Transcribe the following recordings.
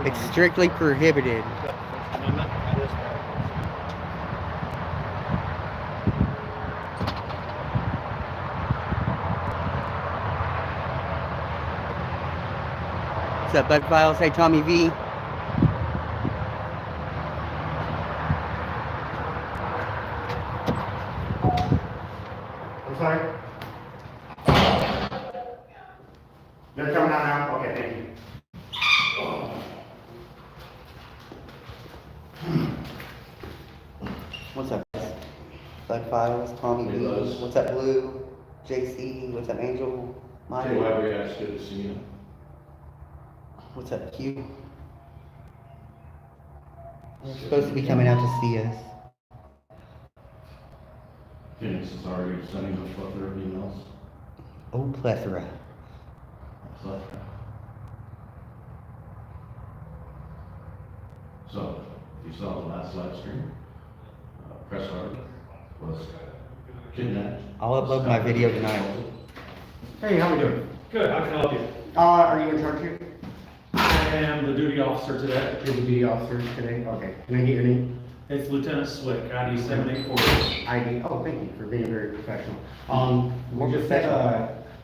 It's strictly prohibited. What's up, Bud Files? Hey, Tommy V. I'm sorry? They're coming out now? Okay, thank you. What's up, guys? Bud Files, Tommy Hey, V. Buzz. What's up, Blue? JC. What's up, Angel? Mike. Hey, why we asked you to see you? What's up, Q? They're supposed to be coming out to see us. Phoenix is already sending a plethora of emails. Oh, plethora. Plethora. So, you saw the last live stream. Press article was kidnapped. I'll upload my video tonight. Hey, how we doing? Good, how can I help you? Are you in charge here? I am the duty officer today. You're the duty officer today? Okay. Can I get your name? It's Lieutenant Swick, ID 7840. ID. Oh, thank you for being very professional. We just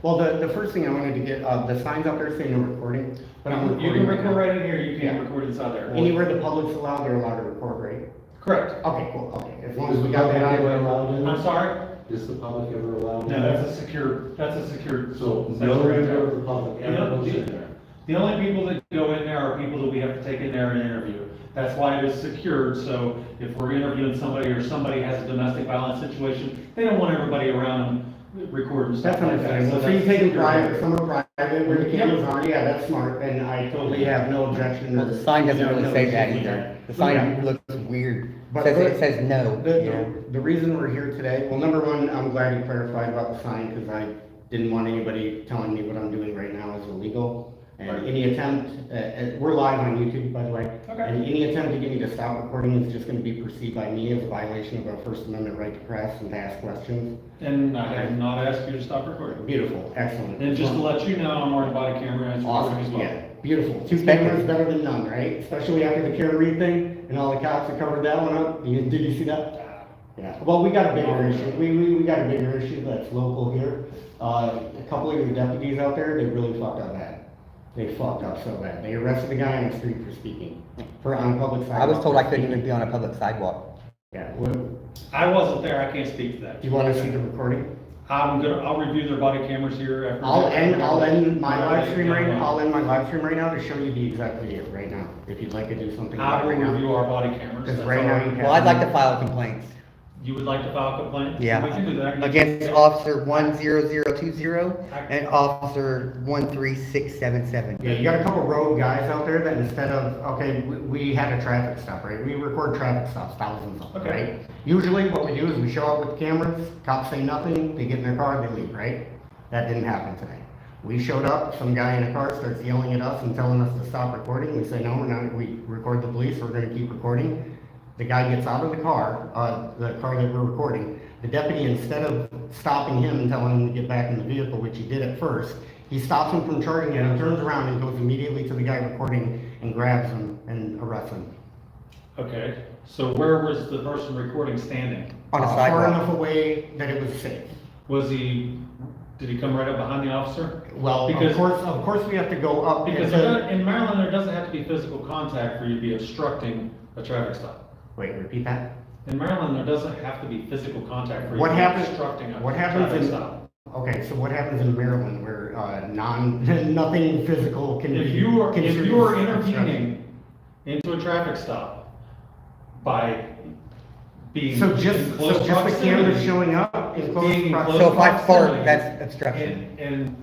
well, the first thing I wanted to get, the signs up there saying no recording, but I'm recording. You can right record now. right in here, you can Yeah. record inside there. Anywhere the public's allowed, they're allowed to record, right? Correct. Okay, cool, okay. As long as we got that out there. I'm sorry? Is the public ever allowed? No, that's a secure. So, section no right member there. of the public ever goes in there? The only people that go in there are people that we have to take in there and interview. That's why it is secured, so if we're interviewing somebody or somebody has a domestic violence situation, they don't want everybody around them recording stuff That's like that. understandable. So that's you taking secure. private, some are private, where the cameras are, yeah, that's smart, and I totally have no objection. Well, the sign doesn't really No say that issues with either. The Yeah. sign looks weird. But It says no. The reason we're here today, well, number one, I'm glad you clarified about the sign, because I didn't want anybody telling me what I'm doing right now is illegal. And Right. any attempt, we're live on YouTube, by the way. Okay. And any attempt to get me to stop recording is just gonna be perceived by me as a violation of our First Amendment right to press and to ask questions. And I have not asked you to stop recording. Beautiful, excellent. And just to let you know, I'm wearing a body camera and it's recording as Awesome, well. yeah, beautiful. Two Spectrum. cameras better than none, right? Especially after the Karen Reed thing, and all the cops that covered that one up. Did you see that? Yeah, well, we got a bigger issue. We got a bigger issue that's local here. A couple of your deputies out there, they really fucked up bad. They fucked up so bad. They arrested a guy on the street for speaking, on a public sidewalk. I was told I couldn't even be on a public sidewalk. Yeah, I wasn't there, I can't speak to that. do you want to see the recording? I'll review their body cameras here after. I'll end my live stream right now. I'll end my live stream right now to show you the exact video right now, if you'd like to do something. I will right now. review our body cameras. Because That's right all now right. you have. Well, I'd like to file complaints. You would like to file a complaint? Yeah. We can do that. Against Officer 10020 and Officer 13677. Yeah, you got a couple rogue guys out there that instead of, okay, we had a traffic stop, right? We record traffic stops, thousands of them, Okay. right? Usually what we do is we show up with the cameras, cops say nothing, they get in their car, they leave, right? That didn't happen today. We showed up, some guy in a car starts yelling at us and telling us to stop recording. We say, no, we're not, we record the police, we're gonna keep recording. The guy gets out of the car that we're recording. The deputy, instead of stopping him and telling him to get back in the vehicle, which he did at first, he stops him from charging him and turns around and goes immediately to the guy recording and grabs him and arrests him. Okay, so where was the person recording standing? On a Far sidewalk. enough away that it was safe. Did he come right up behind the officer? Well, Because- of course we have to go up. Because into- in Maryland, there doesn't have to be physical contact for you to be obstructing a traffic stop. Wait, repeat that? In Maryland, there doesn't have to be physical contact for you What to be happens- obstructing a what happens traffic in- stop. Okay, so what happens in Maryland where nothing physical can be? If you are considered obstruction? intervening into a traffic stop by being So in just close the proximity, cameras showing up in close Being proximity? So if I proximity fart, that's obstruction. and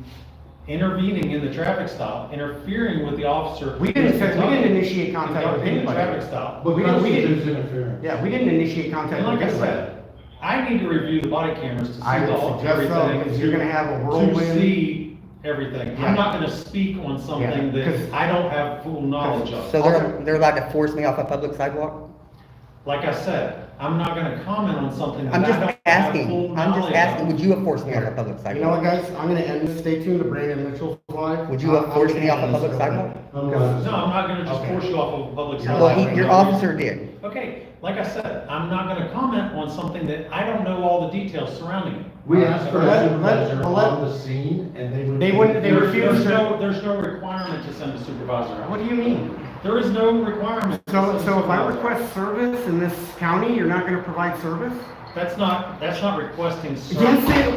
intervening in the traffic stop, interfering with the officer. We didn't initiate contact with In the anybody. traffic stop. But we didn't, interference. yeah, we didn't initiate contact And with like I anybody. said, I need to review the body cameras to see I would all, suggest so, everything. because you're gonna have a To whirlwind. see everything. Yeah. I'm not gonna speak on something Yeah, 'cause- that I don't have full knowledge of. So they're allowed to force me off a public sidewalk? Because you're gonna have a whirlwind. I'm not gonna speak on something that I don't have full knowledge of. Yeah, because, of course, we have to go up. Like I said, I'm not gonna comment on something that I'm I just don't have asking, full I'm just knowledge asking, of. would you have forced me off a public You know what, sidewalk? guys, I'm gonna end this, stay tuned to Brandon Mitchell's live. Would you have I'm forced gonna me off a end this public real sidewalk? quick. No, I'm not gonna just Okay. force you off of a public Well, Well, sidewalk. your officer did. Okay, like I said, I'm not gonna comment on something that I don't know all the details surrounding it. We asked for a Let- supervisor let- on the scene and they would. They wouldn't- they refused to- There's no requirement to send a supervisor What out. do you mean? There is no requirement. to So send a if I supervisor out. request service in this county, you're not gonna provide service? That's not requesting Yes, service. it,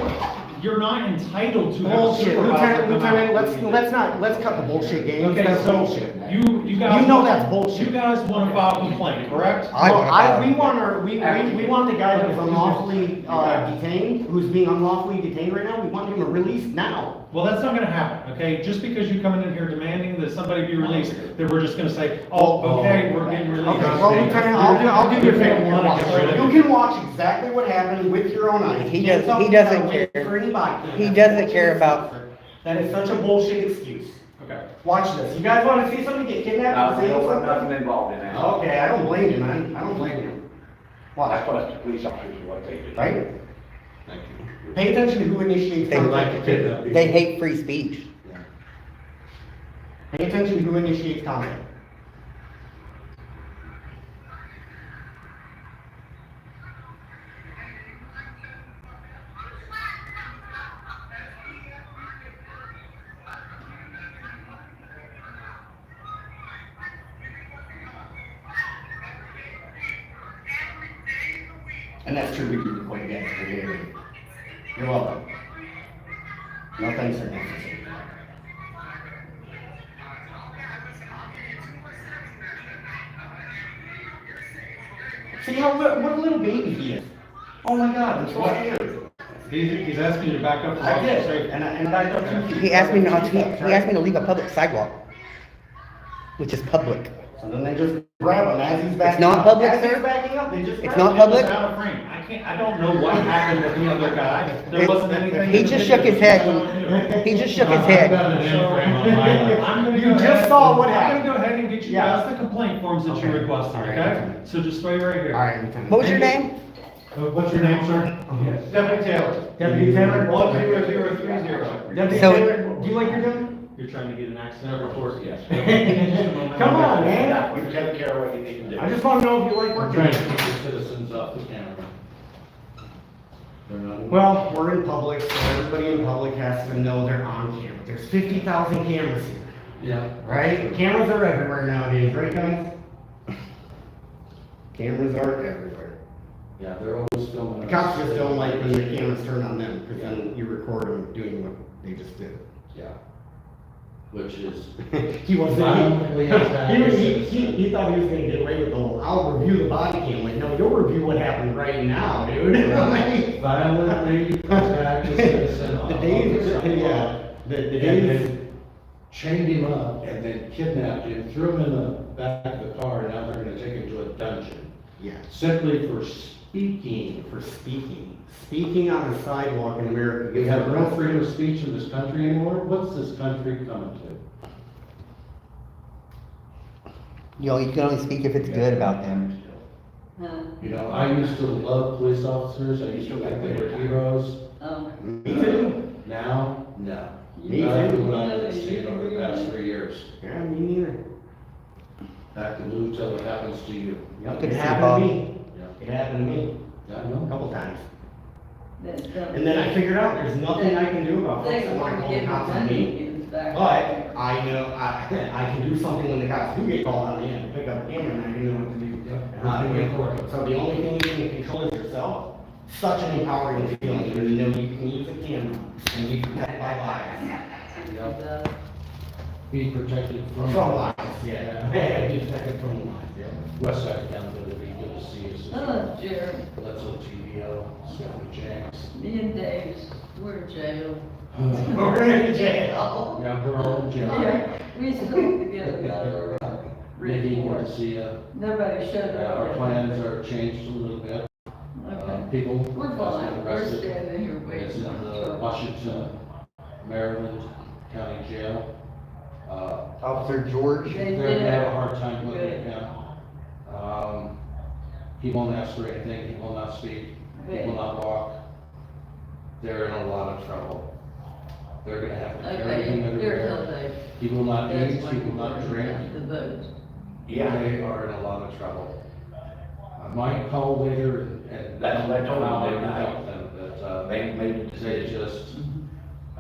You're not entitled to have a bullshit, supervisor Lieutenant, come out. let's cut the bullshit games, Okay, that's so bullshit. you guys. You know that's bullshit. You guys wanna file a complaint, correct? I wanna file We it. want we want the guy that's unlawfully, detained, who's being unlawfully detained right now, we want him released now. Well, that's not gonna happen, okay? Just because you coming in here demanding that somebody be released, that we're just gonna say, oh, okay, we're getting released. Okay, well, Lieutenant, I'll do you a favor. You can watch exactly what happened with your own eyes. He You can't does- tell he me doesn't that wait care. for anybody. He doesn't care about- That is such a bullshit excuse. Okay. Watch this. You guys wanna see somebody get kidnapped? I for saying don't want something? nothing involved in that. Okay, I don't blame you, man. I don't blame you. Watch, That's what the police officers do, what they do. right? Thank you. Pay attention to who initiates They contact. They hate free speech. Pay attention to who initiates contact. And that's true, we can record again. You're welcome. No thanks are necessary. See how, what a little baby he is. Oh my God, that's right here. He's asking you to back up. for I did, officer and I don't. He asked me not to, he asked me to leave a public sidewalk, which is public. So then they just grab him as he's backing up. It's not public, As he's sir? backing up, they just It's grab not him. public? Out of frame. I don't know what happened with the other guy. There It- wasn't anything. he just shook his head. He just shook his head. I'm gonna You go just ahead- saw what happened. I'm gonna go ahead and get you Yeah. guys the complaint forms that you Okay. requested, All right. okay? So just stay right here. All right, Lieutenant. What was your name? What's your name, sir? Deputy Taylor. Deputy Taylor? 10030. Deputy So- Taylor, do you like your job? You're trying to get an accident report? Yes. Come on, man. You take care of what you need to do. I just want to know if you like We're working. trying to keep the citizens off the camera. They're not. Well, we're in public, so everybody in public has to know they're on camera. There's 50,000 cameras here, Yeah. right? Cameras are everywhere nowadays, right guys? Cameras are everywhere. Yeah, they're always filming. The us. cops just don't like when the cameras turn on them, because then you record them doing what they just did. Yeah. Which is. He wasn't, Violently attacking he thought he was gonna get away with the whole, I'll review the body cam, like, no, you'll review what happened right now, dude. Violently attack a citizen. The on days, the sidewalk. yeah, the And days, then chained him up and then kidnapped him, threw him in the back of the car, and now they're gonna take him to a dungeon. yeah, Simply for speaking. for speaking on the sidewalk in America. We have no freedom of speech in this country anymore. What's this country coming to? You know, you can only speak if it's good about them. You know, I used to love police officers. I used to think they were heroes. Me too. Now, no. Me Not too. what I've been seeing over the past 3 years. Yeah, me neither. That can move till it happens to you. Yep, Good it to see happened Bob. to me. Yeah. It happened to me Yeah, I a know. couple times. And then I figured out there's nothing I can do about it. They I'm want not to calling get cops on money me. in back. But I know, I can do something when the cops do get called on me, and pick up the camera and I can know what to do. And how to get it. So the only thing you can control is yourself. Such an empowering feeling when you know you can use a camera and you can protect my lives. Be protected from. From lives, yeah. Be protected from lives, yeah. West Side Accountability, good to see you. Hello, Jerry. Let's go TVO, Stephanie James. Me and Dave's, we're in jail. We're in jail. Yeah, we're all in jail. Yeah, we still together, another, Nikki, good to see you. nobody showed up. Our plans are changed a little bit. Okay. People. We're has fine, been we're arrested. standing here It's waiting in on the the truck. Washington, Maryland County Jail. Officer George. They They're gonna have a did. hard time looking Good. at him. He won't ask for anything, he will not speak, he will not walk. They're in a lot of trouble. They're gonna have to carry him Okay, here's how everywhere. they. He will not that's eat, he will not drink. The vote. Yeah. They are in a lot of trouble. I might call later and. That's what I told them how the other to night. help them, but, They made a they decision. just,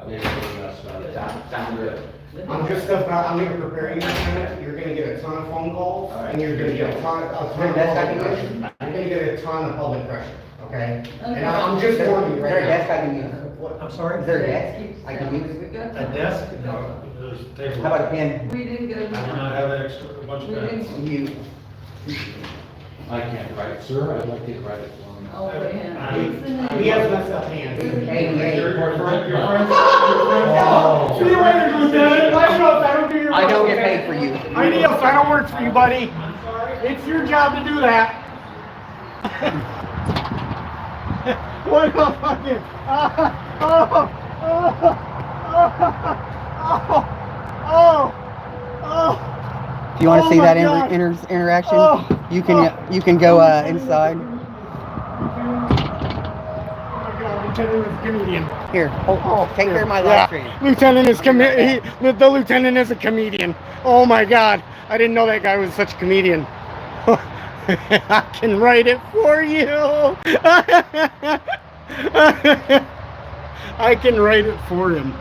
they really messed up. Sound good. I'm just about, I'm gonna prepare you for that. You're gonna get a ton of phone calls, and you're gonna get a ton of public pressure. You're gonna get a ton of public pressure, okay? And I'm just warning Is you there a right desk now. I can use? I'm sorry? Is there a desk I can use? A desk? No, there's a table. How about a pen? We didn't go. I do not have an extra, a bunch of We pens. didn't. You, I can't write, sir, I'd like to write it for me. Oh, wait, yeah. He has messed up hands. Hey, Your friend, See you later, Lieutenant. I don't do your I don't work, get okay? paid for you. Adios, I don't work for you, buddy. It's your job to do that. What the fucking? Do you want to Oh see my that God. interaction? Oh. You can go inside. Lieutenant is a comedian. Here, take care of my live stream. Lieutenant is the lieutenant is a comedian. Oh my God, I didn't know that guy was such a comedian. I can write it for you. I can write it for him.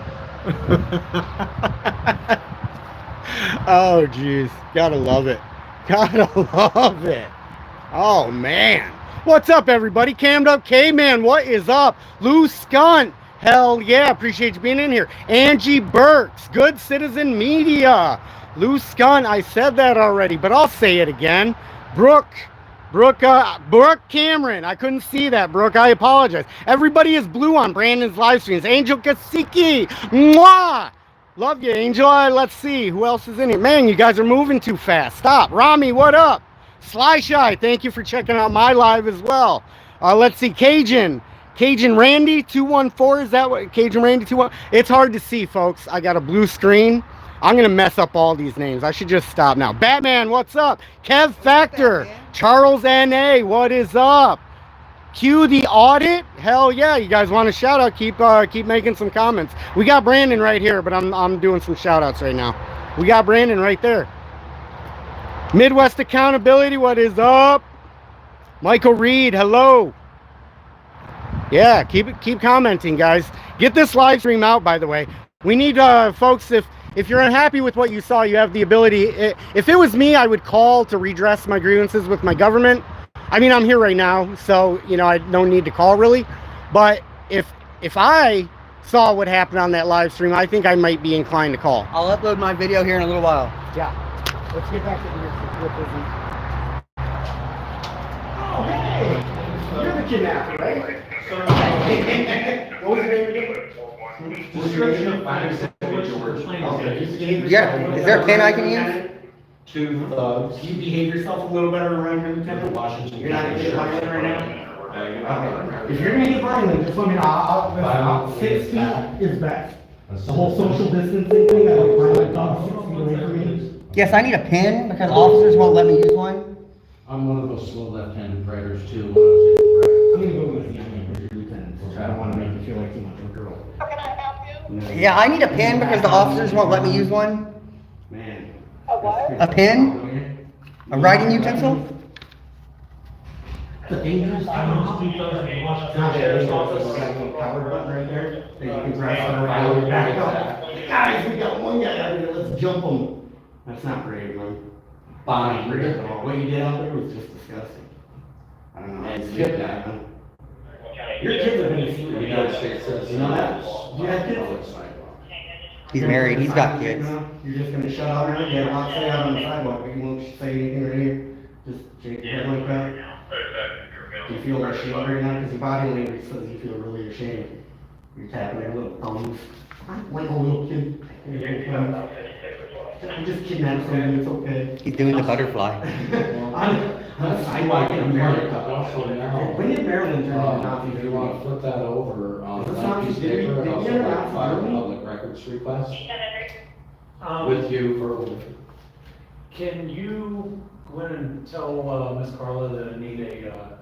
Oh jeez, gotta love it. Gotta love it. Oh man. What's up, everybody? Cammed Up K-Man, what is up? Lou Skunt, hell yeah, appreciate you being in here. Angie Burks, Good Citizen Media. Lou Skunt, I said that already, but I'll say it again. Brooke Cameron, I couldn't see that, Brooke, I apologize. Everybody is blue on Brandon's live streams. Angel Kasiki, mwah! Love you, Angel. Let's see, who else is in here? Man, you guys are moving too fast. Stop. Rami, what up? Sly Shy, thank you for checking out my live as well. Let's see, Cajun Randy 214, is that what, Cajun Randy 214? It's hard to see, folks. I got a blue screen. I'm gonna mess up all these names. I should just stop now. Batman, what's up? Kev Factor, Charles NA, what is up? Q the Audit, hell yeah. You guys want a shout out? Keep making some comments. We got Brandon right here, but I'm doing some shout outs right now. We got Brandon right there. Midwest Accountability, what is up? Michael Reed, hello. Yeah, keep commenting, guys. Get this live stream out, by the way. We need folks, if you're unhappy with what you saw, you have the ability. If it was me, I would call to redress my grievances with my government. I mean, I'm here right now, so you know I don't need to call really. But if I saw what happened on that live stream, I think I might be inclined to call. I'll upload my video here in a little while. Yeah. Let's get back to your Oh, hey! You're the kidnapper, right? What was your name again? Description of findings that George. Yeah, is there a pen I can use? Two thugs. Do you behave yourself a little better around here, Lieutenant? Washington. You're not gonna get violent right now? Okay. If you're gonna get violent, just let me know. I'll 6 feet is best. The whole social distancing thing, I like violent dogs 6 feet away from me. Yes, I need a pen because officers won't let me use one. I'm one of those slow left-handed writers too. I'm gonna go with you, Lieutenant. I don't wanna make you feel like too much of a girl. Yeah, I need a pen because the officers won't let me use one. Man. A pen? A writing utensil? The dangerous. Not that there's also a power button right there that you can press on the right back up. Guys, we got one guy out here, let's jump him. That's not brave, man. Fine, brave at all. What you did out there was just disgusting. I don't know. It's good, man. Your kids are gonna see what you United do. States citizens. You know that? Do you have kids? He's married, he's got kids. You're just gonna shut out around, yeah, I'll stay out on the sidewalk, but you won't say anything right here. Just shake your head like that. Do you feel ashamed right now? Because your body language says you feel really ashamed. You're tapping your little thumbs. Like a little kid. I'm just kidnapped somebody, it's okay. He's doing the butterfly. On the sidewalk in America. Also now, When did Maryland turn into Nazi if you want to Germany? flip that over on Is the this Nazi piece of paper, Germany? and also Did you ever file a Nazi public records request with you verbally. Can you go in and tell, Ms. Carla that I need a,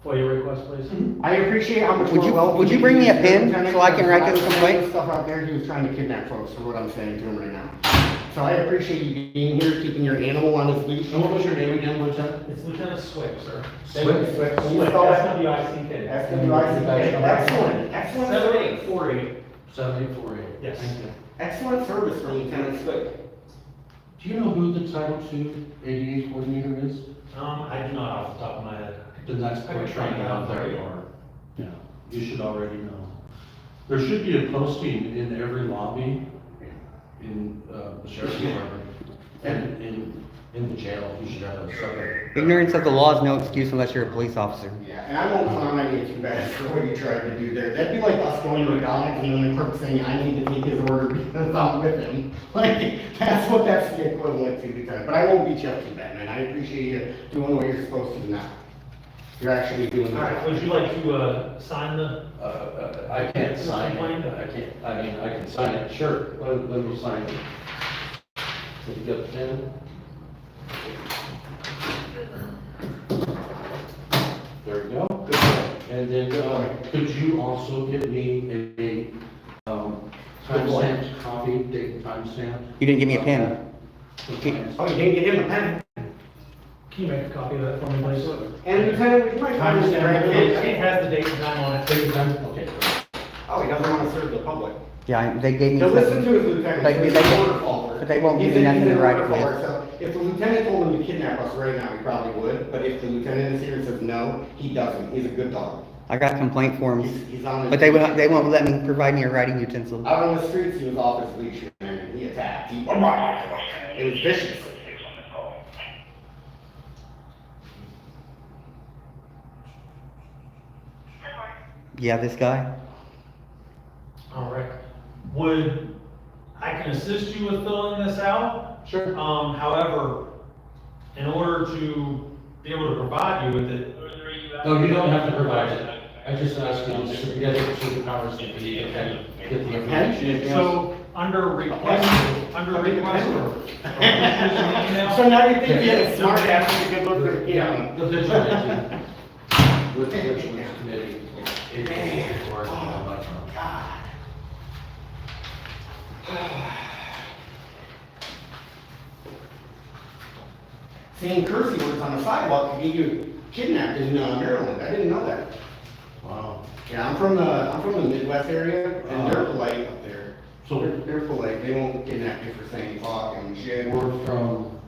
FOIA request, please? I appreciate how much Would more you- welcome would you he bring me is a to pen Lieutenant, so I can write because this last complaint? time Stuff out there, he was trying to kidnap folks, for what I'm saying to him right now. So I appreciate you being here, keeping your animal on his leash. And what was your name again, Lieutenant? It's Lieutenant Swick, sir. Swick. S-W-I-C-K. Excellent, excellent service. 7848. 7848. Yes. Thank you. Excellent service for Lieutenant Swick. Do you know who the Title II ADA coordinator is? I do not off the top of my head. Then that's I can quite find training out out there. for you. Yeah, you should already know. There should be a posting in every lobby in the sheriff's department and in the jail. You should have a separate. Ignorance of the law is no excuse unless you're a police officer. Yeah, and I won't clown on you too bad for what you tried to do there. That'd be like us going to McDonald's and then the clerk saying, I need to take his order because I'm with him. Like, that's the equivalent to the time. But I won't beat you up too bad, man. I appreciate you doing what you're supposed to do now. You're actually doing the All right, job. would you like to, sign the? I can't sign it. I can sign it, sure. Let me sign it. Did you get the pen? There we go. And then, could you also give me a, timestamped copy, date and timestamp? You didn't give me a pen. Oh, you didn't get him a pen? Can you make a copy of that for me, please? And Lieutenant, would you mind finding the right It has the date and time on it. Okay. Oh, he doesn't want to serve the public. Yeah, they gave me So listen something. to his lieutenant. They- He's they- an order follower. but they won't give He's me a- nothing he's to an write order it with. follower. So if the lieutenant told him to kidnap us right now, he probably would, but if the lieutenant is here and says no, he doesn't. He's a good dog. I got complaint forms, He's on his. but they won't let me provide me a writing utensil. Out on the streets, he was off his leash, and he attacked. It was vicious. Yeah, this guy? All right. I can assist you with filling this out. Sure. However, in order to be able to provide you with it. No, you don't have to provide it. I just asked you to get it to the powers that be and then get the information. So, under request or? So now you think you're a smart ass, you can look for the Yeah, camera. the vigilante. With the vigilance committee. It's for Seeing curse words on the sidewalk could get you kidnapped in Maryland. I didn't know that. Wow. Yeah, I'm from the Midwest area, and they're polite up there. So They're polite. They won't kidnap you for saying fuck and shit. we're from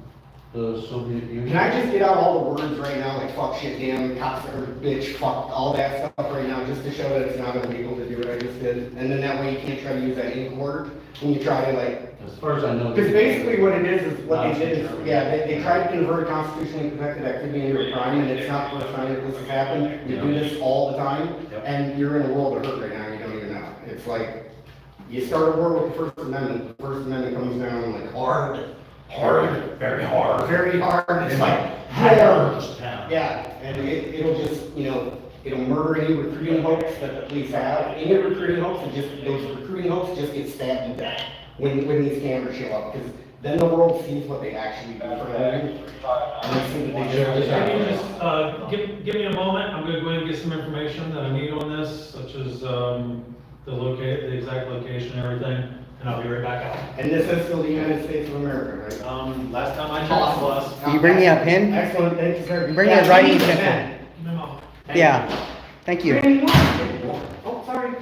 the Soviet Union. Can I just get out all the words right now, like fuck, shit, damn, cops, or bitch, fuck, all that stuff right now, just to show that it's not illegal to do what I just did? And then that way you can't try to use that in court when you try to like. As far as I know. Because basically what it is what they did is, yeah, they tried to convert constitutionally protected activity into a crime, and it's not the first time that this has happened. You do this all the time, and you're in a world of hurt right now, you don't even know. It's like, you start a war with the First Amendment, the First Amendment comes down like hard, very hard, it's like hard. Yeah, and it'll just, it'll murder any recruiting hopes that the police have. Any recruiting hopes, those recruiting hopes just get stabbed to death when these cameras show up, because then the world sees what they actually do for a living. And they see that they just, Give me a moment, I'm gonna go ahead and get some information that I need on this, such as, the exact location and everything, and I'll be right back out. and this is still the United States of America, right? Last time I checked was. Can you bring me a pen? Excellent, thank you, sir. Bring me Yeah, a writing we need a utensil. pen. Give me a moment. Yeah, thank you. Oh, sorry.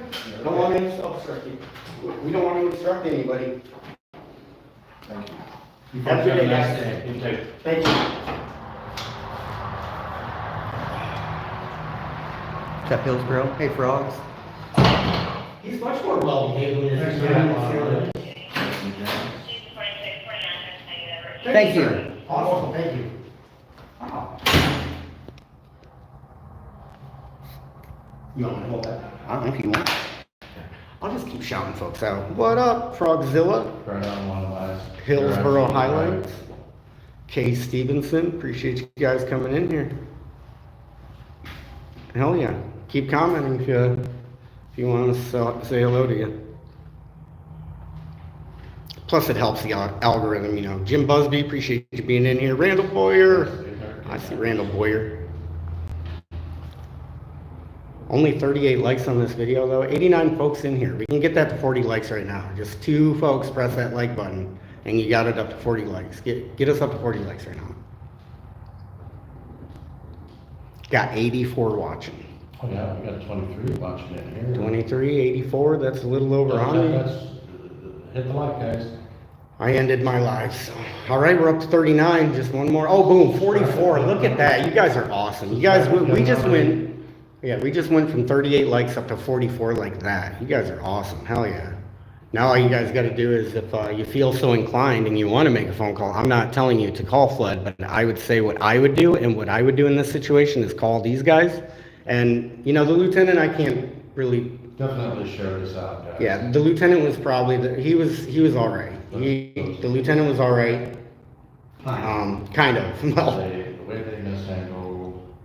Don't want to obstruct you. We don't want to obstruct anybody. Thank you. You Have a good day, nice guys. day. You too. Thank you. What's up, Hillsborough? Hey, frogs. He's much more well-behaved when you're Thank you. sir. Awesome, thank you. Wow. You want me to hold that? I don't know if you want. I'll just keep shouting folks out. What up, Frogzilla? Right on one last. Hillsborough Highlights. Kay Stevenson, appreciate you guys coming in here. Hell yeah. Keep commenting if you want us to say hello to you. Plus it helps the algorithm, you know. Jim Busby, appreciate you being in here. Randall Boyer. I see Randall Boyer. Only 38 likes on this video though. 89 folks in here. We can get that to 40 likes right now. Just 2 folks press that like button and you got it up to 40 likes. Get us up to 40 likes right now. Got 84 watching. Oh yeah, we got 23 watching it here. 23, 84, that's a little over 100. Hit the like, guys. I ended my live, so. All right, we're up to 39, just one more. Oh, boom, 44, look at that. You guys are awesome. You guys, we just went, yeah, we just went from 38 likes up to 44 like that. You guys are awesome, hell yeah. Now all you guys gotta do is if you feel so inclined and you wanna make a phone call, I'm not telling you to call Flood, but I would say what I would do, and what I would do in this situation is call these guys. And, you know, the lieutenant, I can't really. Definitely share this out, guys. Yeah, the lieutenant was probably, he was all right. The lieutenant was all right. Kind of, well. The way they mishandled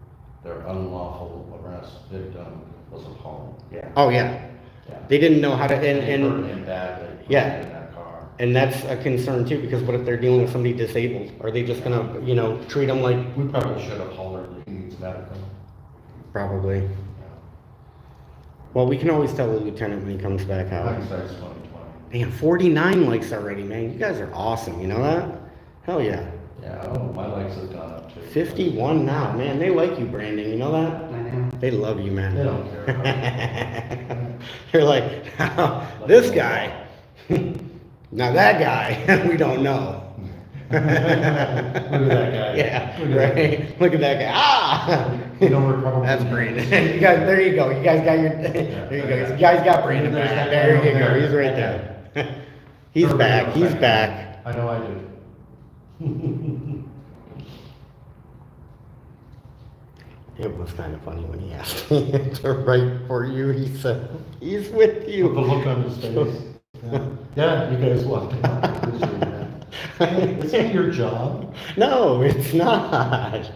their unlawful arrest victim was appalling. Yeah. Oh, yeah. Yeah. They didn't know how to, They hurt and him badly. Yeah. In that car. and that's a concern too, because what if they're dealing with somebody disabled? Are they just gonna, you know, treat them like? We probably should have hollered that he needs medical. Probably. Well, we can always tell the lieutenant when he comes back out. Hindsight's 20/20. Man, 49 likes already, man. You guys are awesome, you know that? Hell yeah. Yeah, oh, my likes have gone up too. 51 now, man. They like you, Brandon. You know that? I know. They love you, man. They don't care about it. They're like, this guy. Now that guy, we don't know. Look at that guy. Yeah, Look at right. Look at that guy. Ah! You know, we're probably. That's Brandon. You guys, there you go. You guys got your, there you go. You guys got Brandon back. There you go. He's right there. He's back. He's back. I know I do. It was kind of funny when he asked me to write for you. He said, he's with The you. look on his face. Yeah, you guys walked out. I appreciate that. Is that your job? No, it's not.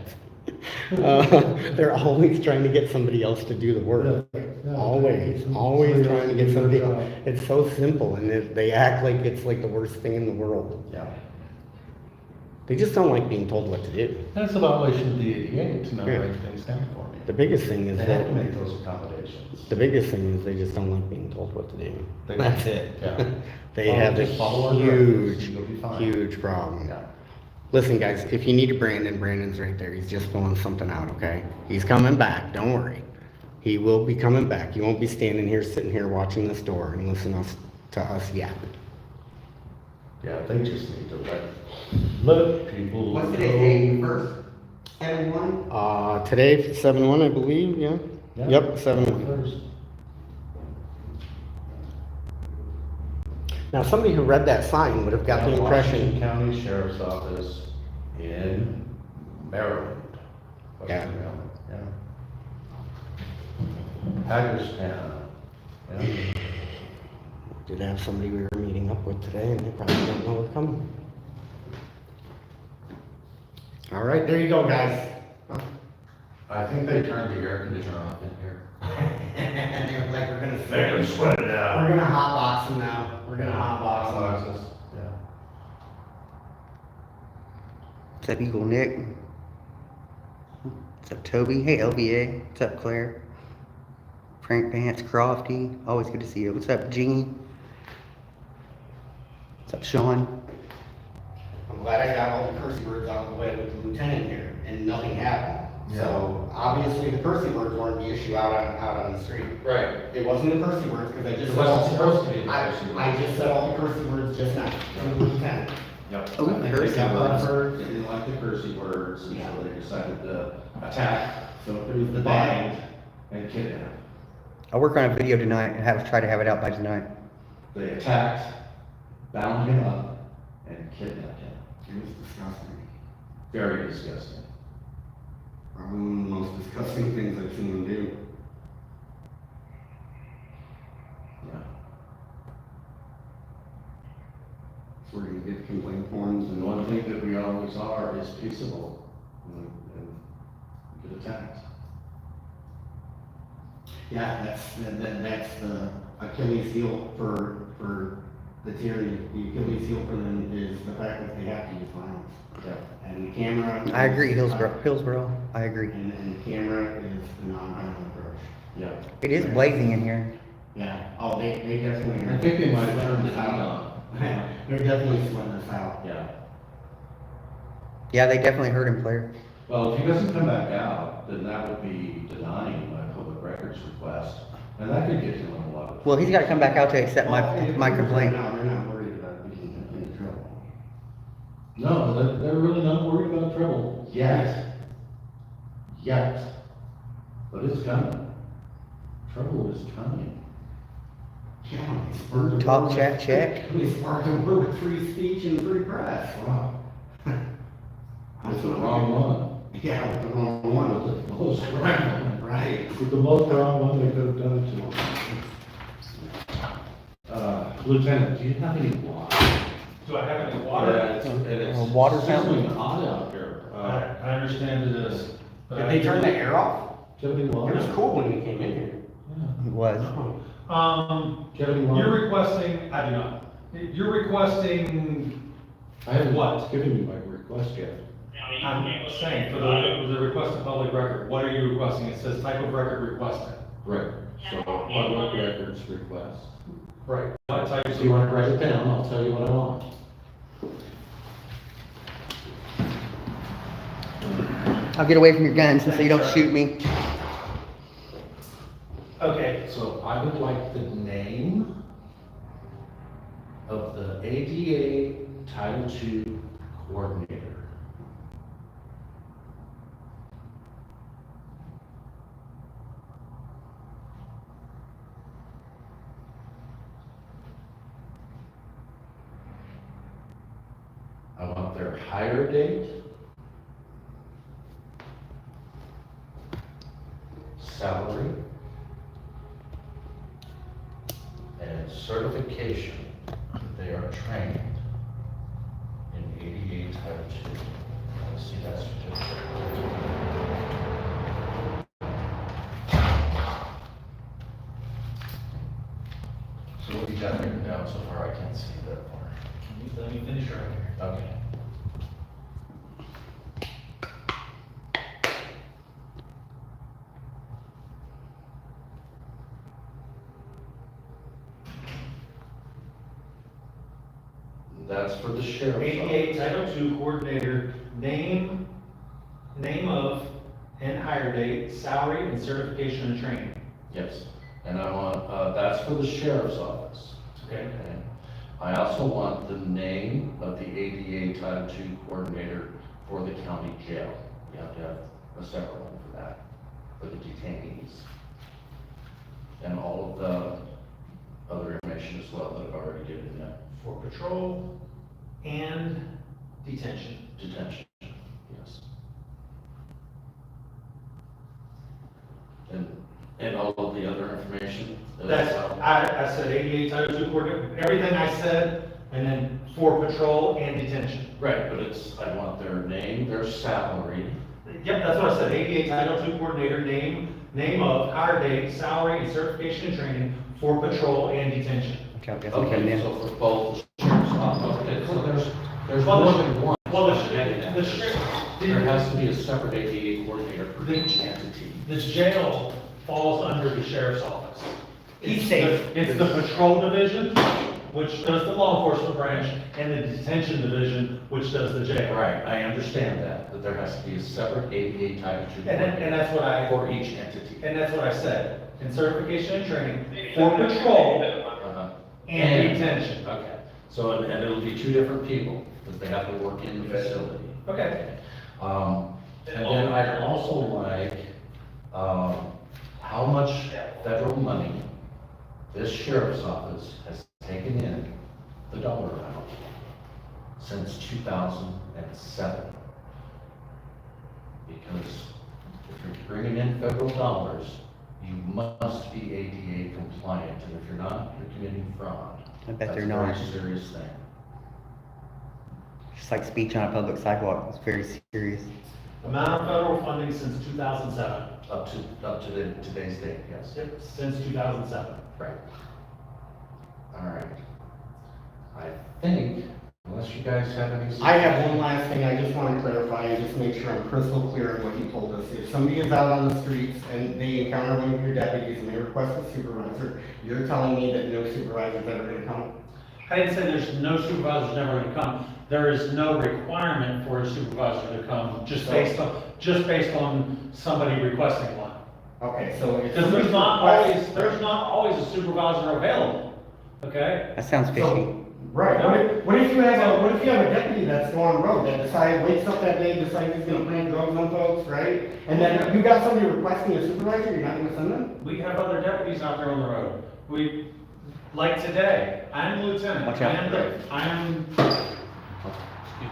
They're always trying to get somebody else to do the work. Yeah. Always trying to get somebody. It's so simple, and they act like it's like the worst thing in the world. Yeah. They just don't like being told what to do. That's a violation of the ADA to not Yeah. write things down for me. The biggest thing is They have to that, make those accommodations. the biggest thing is they just don't like being told what to do. They- That's it. Yeah. They have a Just follow our directions huge, and you'll be fine. huge problem. Yeah. Listen, guys, if you need a Brandon, Brandon's right there. He's just pulling something out, okay? He's coming back, don't worry. He will be coming back. You won't be standing here, sitting here watching this door and listening to us yap. Yeah, they just need to let people What's go. today's date first? 7/1? Today, 7/1, I believe, yeah? Yeah. Yep, 7/1. First. Now, somebody who read that sign would have got the Washington impression, County Sheriff's Office in Maryland. Yeah. Western Maryland, yeah. Hagerstown. Yeah. did have somebody we were meeting up with today, and they probably don't know we're coming. All right, there you go, guys. I think they turned the air conditioner off in here. Like we're gonna They can sweat it out. We're gonna hotbox them now. We're gonna hotbox them. Hotboxes, yeah. What's up, Eagle Nick? What's up, Toby? Hey, LBA. What's up, Claire? Frank Vance, Crofty. Always good to see you. What's up, Jeannie? What's up, Sean? I'm glad I got all the curse words out of the way with the lieutenant here, and nothing happened. So, obviously, the curse words weren't the issue out on the street. Right. It wasn't the curse words, because I just It said wasn't all the supposed to be the I curse words. I just said all the curse words just now, from the lieutenant. Yep. Oh, I think cursing they got words. butthurt, they didn't like the cursing words, and so they decided to attack, so through the bind and kidnap. I'll work on a video tonight and try to have it out by tonight. They attacked, bound him up, and kidnapped him. It was disgusting. Very disgusting. Probably one of the most disgusting things I've seen him do. Yeah. So we're gonna get complaint forms And and one thing that we always are is peaceable and get attacked. yeah, that's the Achilles heel for the tier, the Achilles heel for them is the fact that they have to use violence. Yeah. And the camera. I agree, Hillsborough, I agree. And the camera is the non-violent approach. Yeah. It is blazing in here. Yeah, oh, they definitely. I think they might have turned the heat out. on. They're definitely sweating us out. Yeah. Yeah, they definitely heard him, Claire. Well, if he doesn't come back out, then that would be denying my public records request, and that could get him in a lot of. Well, he's gotta come back out to accept my complaint. No, they're not worried about getting into trouble. No, they're really not worried about trouble. Yet. But it's coming. Trouble is coming. Yeah, we spurred the Talk, war chat, with- check. We spurred the war with free speech and free press. Wow. It's the wrong one. Yeah, with the wrong one. With the most wrong one. Right. With the most wrong one, they could have done it to them. Lieutenant, do you have any water? Do I have any Yeah, water? it's A water fountain? sizzling hot out here. I understand it is. but Did I- they turn the air off? Do you have any It water? was cool when we came in here. Yeah. It was. Do you have any water? You're requesting, I do not. You're requesting, I haven't What? given you my request yet. I'm saying, for the request of public record, what are you requesting? It says type of record requested. Right. So, public records request. Right. What type If you want to write it down, I'll tell you what I want. I'll get away from your guns so you don't shoot me. Okay, So I would like the name of the ADA Title II coordinator. I want their hire date, salary, and certification that they are trained in ADA Title II. Let's see that certificate. So what you got written down so far, I can't see that far. let me finish right here. Okay. That's for the sheriff's ADA office. Title II Coordinator, name of, and hire date, salary, and certification and training. Yes, and I want, that's for the sheriff's office. Okay. Okay. I also want the name of the ADA Title II coordinator for the county jail. You have to have a separate one for that, for the detainees. And all of the other information as well that I've already given you. For patrol and detention. Detention, yes. And all of the other information? That's, I said ADA Title II Coordinator, everything I said, and then for patrol and detention. Right, but it's, I want their name, their salary, Yep, that's what I said, ADA Title II Coordinator, name of, hire date, salary, and certification and training for patrol and detention. Okay, I guess I'm coming okay, in. so for both the sheriff's office, okay, so there's Well, more the- than one. Well, the sheriff, There has to be a separate ADA coordinator for each entity. the jail falls under the sheriff's office. He's safe. It's the patrol division, which does the law enforcement branch, and the detention division, which does the jail. Right, I understand that there has to be a separate ADA Title II And that's what I, for each entity. and that's what I said, in certification and training, for patrol Uh-huh. and detention. Okay, so, and it'll be two different people, because they have to work in the facility. Okay. And then I'd also like, how much federal money this sheriff's office has taken in, the dollar amount, since 2007. Because if you're bringing in federal dollars, you must be ADA compliant, and if you're not, you're committing fraud. I bet they're That's not. a very serious thing. Just like speech on a public sidewalk, it's very serious. Amount of federal funding since 2007. Up to today's date, yes. Yep, since 2007. Right. All right. I think, unless you guys have any. I have one last thing I just want to clarify and just make sure I'm crystal clear on what you told us. If somebody is out on the streets and they encounter one of your deputies and they request a supervisor, you're telling me that no supervisor's ever gonna come? I didn't say there's no supervisor's never gonna come. There is no requirement for a supervisor to come, just based on somebody requesting one. Okay, so if Because somebody there's not always a supervisor available, okay? That sounds fishy. So, right, what if you have a deputy that's going on the road that wakes up that day, decides he's gonna plant drugs on folks, right? And then you got somebody requesting a supervisor, you're not gonna send them? We have other deputies out there on the road. Like today, I am the lieutenant. Watch out.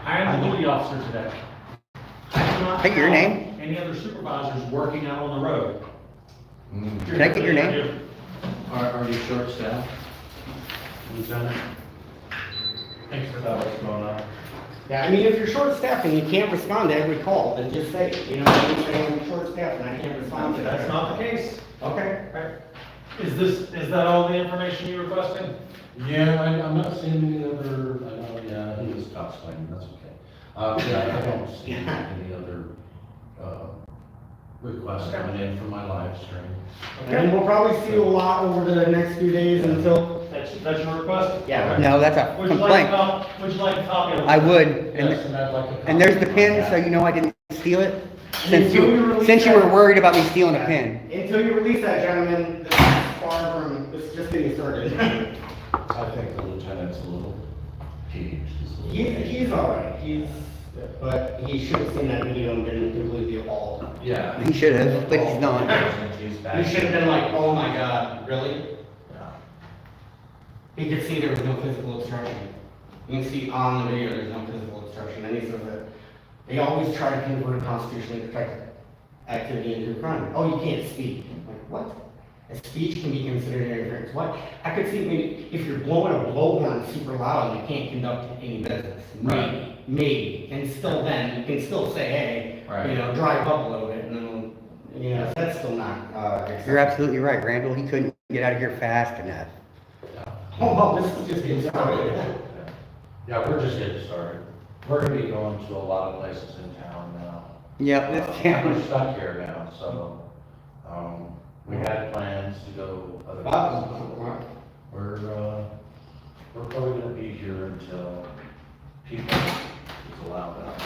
I am the duty officer today. I do not Hey, your have name? Any other supervisors working out on the road. Can I get your name? Are you short-staffed, Lieutenant? Thanks for that, what's going on? Yeah, I mean, if you're short-staffed and you can't respond to every call, then just say, it. You know, I'm saying I'm short-staffed and I can't respond to that. That's not the case. Okay. Right. Is that all the information you requested? Yeah, I'm not seeing any other, I know, yeah, he was cosplaying, that's okay. Yeah, I don't see any other, requests coming in from my live stream. And we'll probably see a lot over the next few days until, That's your request? Yeah. No, that's a Would you like complaint. would you like a copy of it? I would, Yes, and I'd like a and there's the copy of pin, that. so you know I didn't steal it. Until you release Since you were that- worried about me stealing a pin. until you release that, gentlemen, this is far from, it's just getting started. I think the lieutenant's a little peeved. He's all right, but he should have seen that video and been completely appalled. Yeah. He should have, but he's not. He should have been like, oh my God, really? He could see there was no physical obstruction. You can see on the video there's no physical obstruction, and he says that they always try to convert a constitutionally protected activity into a crime. Oh, you can't speak. I'm like, what? A speech can be considered interference. What? I could see maybe if you're blowing a blowhorn super loud, you can't conduct any business. Maybe. And still then, you can still say, hey, Right. drive up a little bit, and then, that's still not, acceptable. You're absolutely right, Randall. He couldn't get out of here fast enough. Oh, well, this is just getting started. Yeah, we're just getting started. We're gonna be going to a lot of places in town now. Yep, this We're camera. stuck here now, so, we had plans to go other places. We're probably gonna be here until people is allowed out.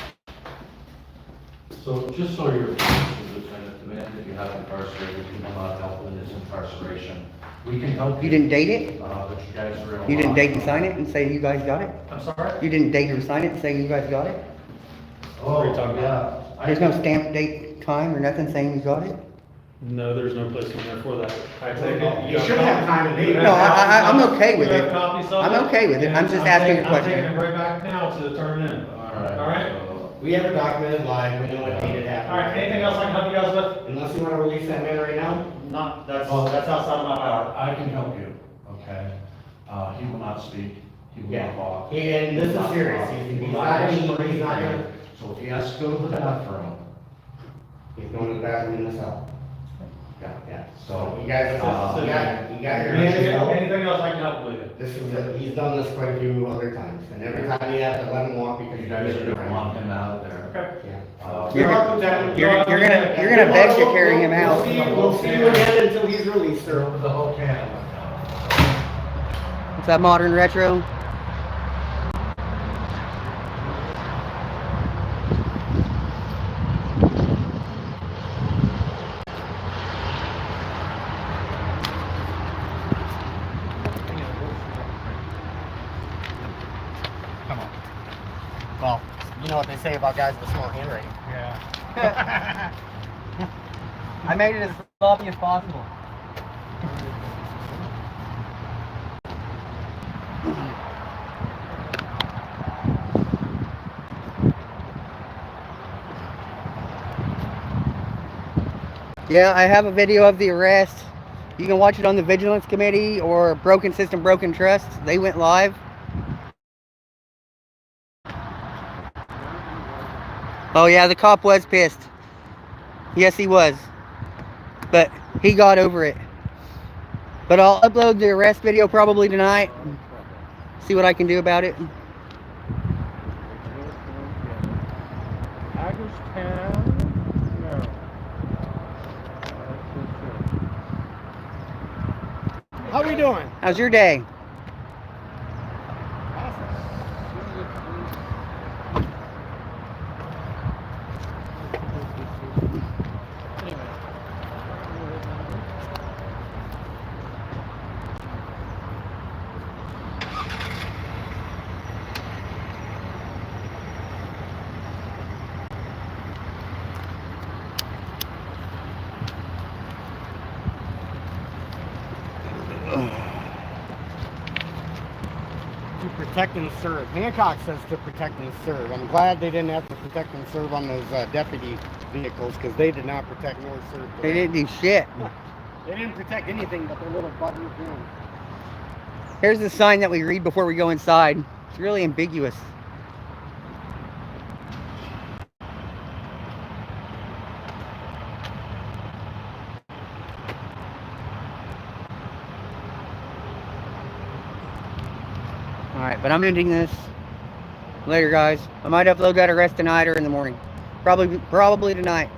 So just so you're, Lieutenant, the man that you have incarcerated, you will not help in his incarceration. We can help you. You didn't date it? But you guys are in a You didn't lot. date and sign it and say you guys got it? I'm sorry? You didn't date or sign it and say you guys got it? Oh, What are you talking yeah. There's no stamp date time or nothing saying you got it? No, there's no place in there for that. I take it. You should have time to date. No, I'm okay with You have it. copies of I'm it? okay with it. I'm just asking a I'm taking question. it right back now to turn it in. All right. All right? So, We have it documented live, we know what date it happened. All right, anything else I can help you guys with? Unless you wanna release that man right now? Not, that's Well, outside of my power. I can help you, okay? He will not speak, he will not walk. And this is serious, he's not he's not gonna, So if he has to go to the bathroom, he's going to the bathroom in the cell. yeah, So so. you guys, you got your Anything hands up. anything else I can help with? This is, he's done this quite a few other times, and every time you have to let him walk because You guys are gonna want him out of there. Okay. Yeah. You're Lieutenant. You're gonna beg to carry him out. We'll see you again until he's released, sir. Over the whole can. What's that modern retro? Come on. Well, you know what they say about guys with small handwriting. Yeah. I made it as sloppy as possible. Yeah, I have a video of the arrest. You can watch it on the Vigilance Committee or Broken System, Broken Trust. They went live. Oh yeah, the cop was pissed. Yes, he was. But he got over it. But I'll upload the arrest video probably tonight. See what I can do about it. Hagerstown? No. How we doing? How's your day? To protect and serve. Hancock says to protect and serve. I'm glad they didn't have to protect and serve on those deputy vehicles because they did not protect nor serve. They didn't do shit. They didn't protect anything but their little buttons. Here's the sign that we read before we go inside. It's really ambiguous. Alright, but I'm ending this. Later, guys. I might upload that arrest tonight or in the morning. Probably tonight.